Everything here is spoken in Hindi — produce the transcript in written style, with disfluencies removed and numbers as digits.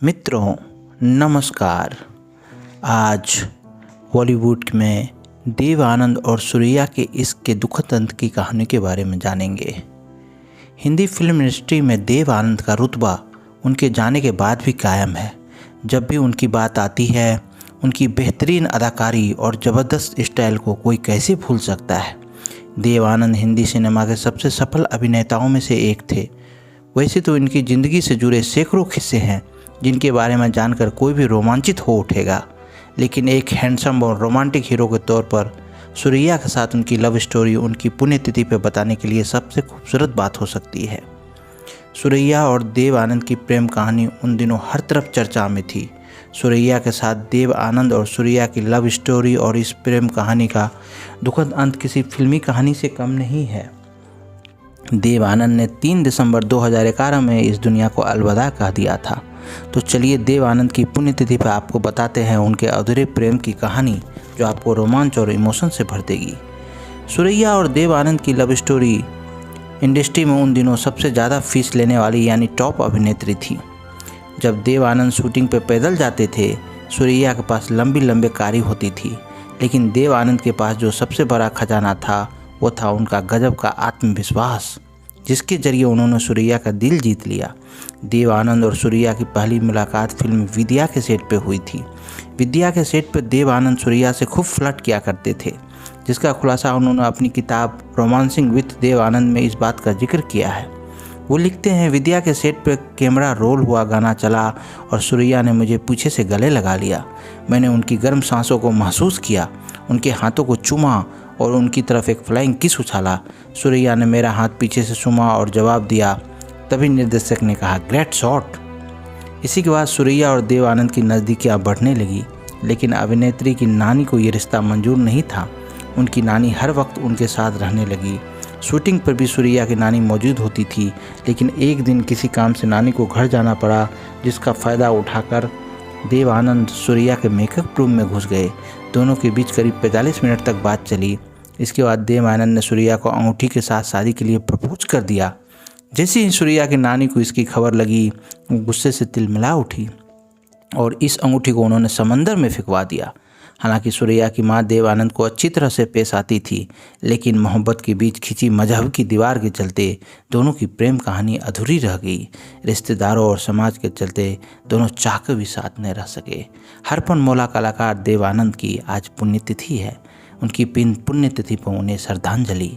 मित्रों नमस्कार। आज बॉलीवुड में देव आनंद और सूर्या के इश्क के दुखद अंत की कहानी के बारे में जानेंगे। हिंदी फिल्म इंडस्ट्री में देव आनंद का रुतबा उनके जाने के बाद भी कायम है। जब भी उनकी बात आती है, उनकी बेहतरीन अदाकारी और ज़बरदस्त स्टाइल को कोई कैसे भूल सकता है। देव आनंद हिंदी सिनेमा के सबसे सफल अभिनेताओं में से एक थे। वैसे तो इनकी ज़िंदगी से जुड़े सैकड़ों किस्से हैं जिनके बारे में जानकर कोई भी रोमांचित हो उठेगा, लेकिन एक हैंडसम और रोमांटिक हीरो के तौर पर सूर्या के साथ उनकी लव स्टोरी उनकी पुण्यतिथि पर बताने के लिए सबसे खूबसूरत बात हो सकती है। सूर्या और देव आनंद की प्रेम कहानी उन दिनों हर तरफ चर्चा में थी। सूर्या के साथ देव आनंद और सूर्या की लव स्टोरी और इस प्रेम कहानी का दुखद अंत किसी फिल्मी कहानी से कम नहीं है। देव आनंद ने 3 दिसंबर 2011 में इस दुनिया को अलविदा कह दिया था। तो चलिए देव आनंद की पुण्यतिथि पर आपको बताते हैं उनके अधूरे प्रेम की कहानी, जो आपको रोमांच और इमोशन से भर देगी। सूर्या और देव आनंद की लव स्टोरी इंडस्ट्री में उन दिनों सबसे ज़्यादा फीस लेने वाली यानी टॉप अभिनेत्री थी। जब देव आनंद शूटिंग पर पैदल जाते थे, सूर्या के पास लंबी लंबी कारी होती थी, लेकिन देव आनंद के पास जो सबसे बड़ा खजाना था वो था उनका गजब का आत्मविश्वास, जिसके जरिए उन्होंने सूर्या का दिल जीत लिया। देव आनंद और सूर्या की पहली मुलाकात फिल्म विद्या के सेट पे हुई थी। विद्या के सेट पर देव आनंद सूर्या से खूब फ्लर्ट किया करते थे, जिसका खुलासा उन्होंने अपनी किताब रोमांसिंग विद देव आनंद में इस बात का जिक्र किया है। वो लिखते हैं, विद्या के सेट पर कैमरा रोल हुआ, गाना चला और सूर्या ने मुझे पीछे से गले लगा लिया। मैंने उनकी गर्म सांसों को महसूस किया, उनके हाथों को चूमा और उनकी तरफ एक फ्लाइंग किस उछाला। सूर्या ने मेरा हाथ पीछे से चूमा और जवाब दिया। तभी निर्देशक ने कहा, ग्रेट शॉट। इसी के बाद सूर्या और देव आनंद की नज़दीकियाँ बढ़ने लगी, लेकिन अभिनेत्री की नानी को ये रिश्ता मंजूर नहीं था। उनकी नानी हर वक्त उनके साथ रहने लगी। शूटिंग पर भी सूर्या की नानी मौजूद होती थी, लेकिन एक दिन किसी काम से नानी को घर जाना पड़ा, जिसका फ़ायदा उठाकर देव आनंद सूर्या के मेकअप रूम में घुस गए। दोनों के बीच करीब 45 मिनट तक बात चली। इसके बाद देव आनंद ने सूर्या को अंगूठी के साथ शादी के लिए प्रपोज कर दिया। जैसे ही सूर्या की नानी को इसकी खबर लगी, वो गुस्से से तिलमिला उठी और इस अंगूठी को उन्होंने समंदर में फेंकवा दिया। हालांकि सूर्या की मां देव आनंद को अच्छी तरह से पेश आती थी, लेकिन मोहब्बत के बीच खिंची मजहब की दीवार के चलते दोनों की प्रेम कहानी अधूरी रह गई। रिश्तेदारों और समाज के चलते दोनों चाह कर भी साथ न रह सके। हरपन मौला कलाकार देव आनंद की आज पुण्यतिथि है। उनकी पुण्यतिथि पर उन्हें श्रद्धांजलि।